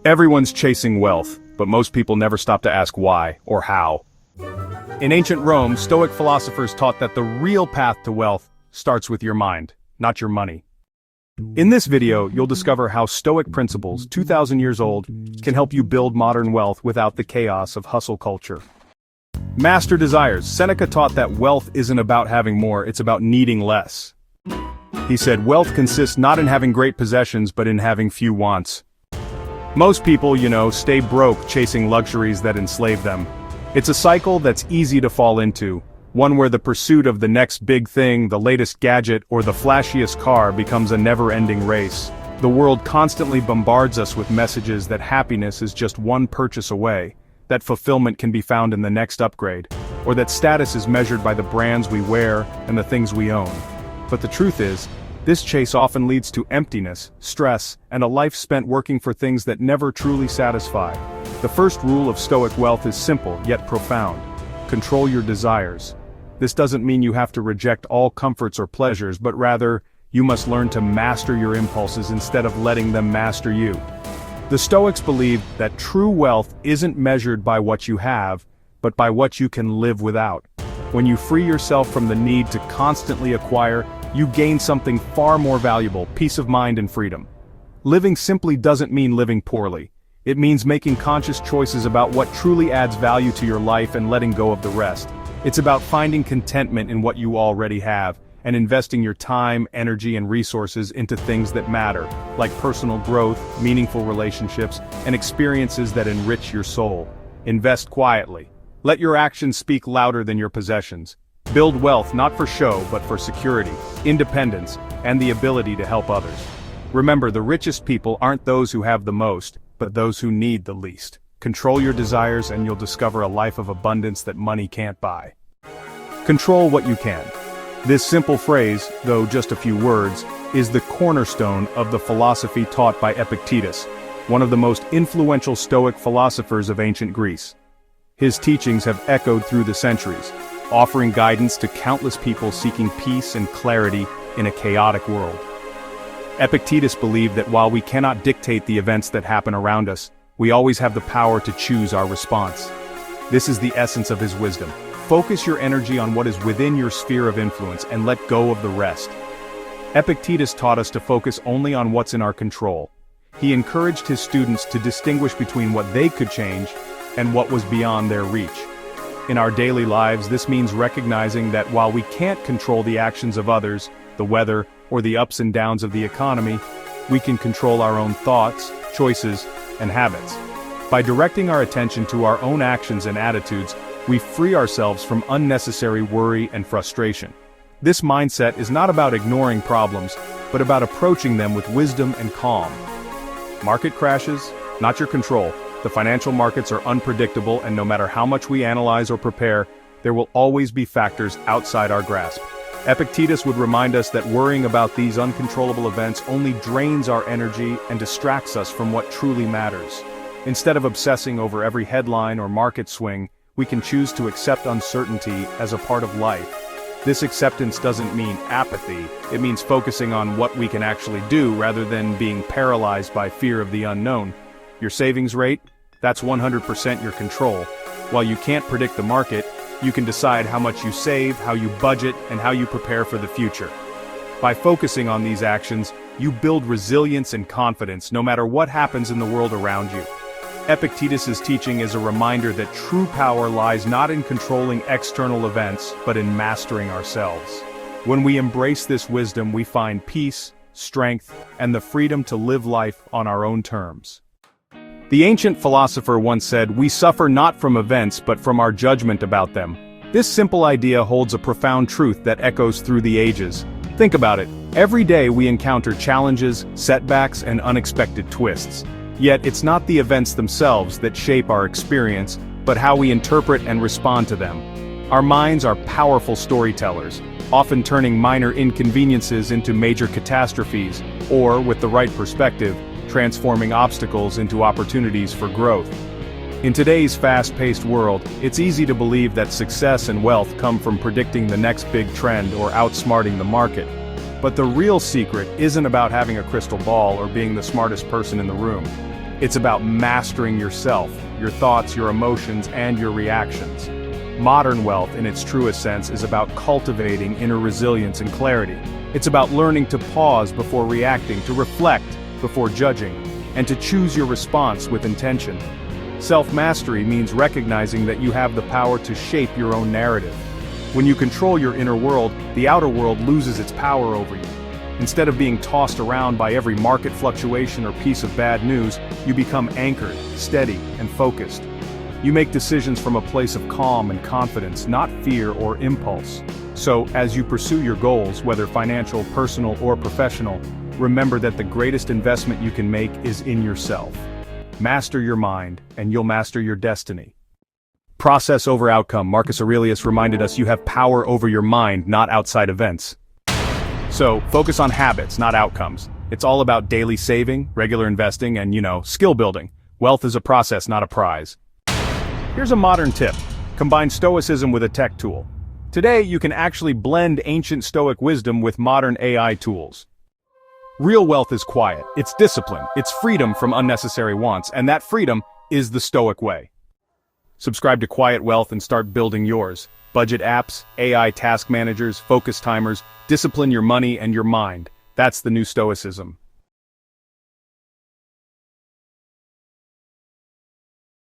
Everyone's chasing wealth, but most people never stop to ask why or how. In ancient Rome, Stoic philosophers taught that the real path to wealth starts with your mind, not your money. In this video, you'll discover how Stoic principles, 2,000 years old, can help you build modern wealth without the chaos of hustle culture. Master desires. Seneca taught that wealth isn't about having more, it's about needing less. He said wealth consists not in having great possessions but in having few wants. Most people, stay broke chasing luxuries that enslave them. It's a cycle that's easy to fall into, one where the pursuit of the next big thing, the latest gadget, or the flashiest car becomes a never-ending race. The world constantly bombards us with messages that happiness is just one purchase away, that fulfillment can be found in the next upgrade, or that status is measured by the brands we wear and the things we own. But the truth is, this chase often leads to emptiness, stress, and a life spent working for things that never truly satisfy. The first rule of Stoic wealth is simple, yet profound. Control your desires. This doesn't mean you have to reject all comforts or pleasures, but rather, you must learn to master your impulses instead of letting them master you. The Stoics believed that true wealth isn't measured by what you have, but by what you can live without. When you free yourself from the need to constantly acquire, you gain something far more valuable: peace of mind and freedom. Living simply doesn't mean living poorly. It means making conscious choices about what truly adds value to your life and letting go of the rest. It's about finding contentment in what you already have, and investing your time, energy, and resources into things that matter, like personal growth, meaningful relationships, and experiences that enrich your soul. Invest quietly. Let your actions speak louder than your possessions. Build wealth not for show but for security, independence, and the ability to help others. Remember, the richest people aren't those who have the most, but those who need the least. Control your desires and you'll discover a life of abundance that money can't buy. Control what you can. This simple phrase, though just a few words, is the cornerstone of the philosophy taught by Epictetus, one of the most influential Stoic philosophers of ancient Greece. His teachings have echoed through the centuries, offering guidance to countless people seeking peace and clarity in a chaotic world. Epictetus believed that while we cannot dictate the events that happen around us, we always have the power to choose our response. This is the essence of his wisdom. Focus your energy on what is within your sphere of influence and let go of the rest. Epictetus taught us to focus only on what's in our control. He encouraged his students to distinguish between what they could change and what was beyond their reach. In our daily lives, this means recognizing that while we can't control the actions of others, the weather, or the ups and downs of the economy, we can control our own thoughts, choices, and habits. By directing our attention to our own actions and attitudes, we free ourselves from unnecessary worry and frustration. This mindset is not about ignoring problems, but about approaching them with wisdom and calm. Market crashes, not your control. The financial markets are unpredictable, and no matter how much we analyze or prepare, there will always be factors outside our grasp. Epictetus would remind us that worrying about these uncontrollable events only drains our energy and distracts us from what truly matters. Instead of obsessing over every headline or market swing, we can choose to accept uncertainty as a part of life. This acceptance doesn't mean apathy, it means focusing on what we can actually do rather than being paralyzed by fear of the unknown. Your savings rate? That's 100% your control. While you can't predict the market, you can decide how much you save, how you budget, and how you prepare for the future. By focusing on these actions, you build resilience and confidence no matter what happens in the world around you. Epictetus's teaching is a reminder that true power lies not in controlling external events, but in mastering ourselves. When we embrace this wisdom, we find peace, strength, and the freedom to live life on our own terms. The ancient philosopher once said, "We suffer not from events but from our judgment about them." This simple idea holds a profound truth that echoes through the ages. Think about it. Every day we encounter challenges, setbacks, and unexpected twists. Yet it's not the events themselves that shape our experience, but how we interpret and respond to them. Our minds are powerful storytellers, often turning minor inconveniences into major catastrophes, or, with the right perspective, transforming obstacles into opportunities for growth. In today's fast-paced world, it's easy to believe that success and wealth come from predicting the next big trend or outsmarting the market. But the real secret isn't about having a crystal ball or being the smartest person in the room. It's about mastering yourself, your thoughts, your emotions, and your reactions. Modern wealth, in its truest sense, is about cultivating inner resilience and clarity. It's about learning to pause before reacting, to reflect before judging, and to choose your response with intention. Self-mastery means recognizing that you have the power to shape your own narrative. When you control your inner world, the outer world loses its power over you. Instead of being tossed around by every market fluctuation or piece of bad news, you become anchored, steady, and focused. You make decisions from a place of calm and confidence, not fear or impulse. So, as you pursue your goals, whether financial, personal, or professional, remember that the greatest investment you can make is in yourself. Master your mind, and you'll master your destiny. Process over outcome. Marcus Aurelius reminded us you have power over your mind, not outside events. So, focus on habits, not outcomes. It's all about daily saving, regular investing, and, skill building. Wealth is a process, not a prize. Here's a modern tip. Combine Stoicism with a tech tool. Today, you can actually blend ancient Stoic wisdom with modern AI tools. Real wealth is quiet, it's discipline, it's freedom from unnecessary wants, and that freedom is the Stoic way. Subscribe to Quiet Wealth and start building yours. Budget apps, AI task managers, focus timers, discipline your money and your mind. That's the new Stoicism.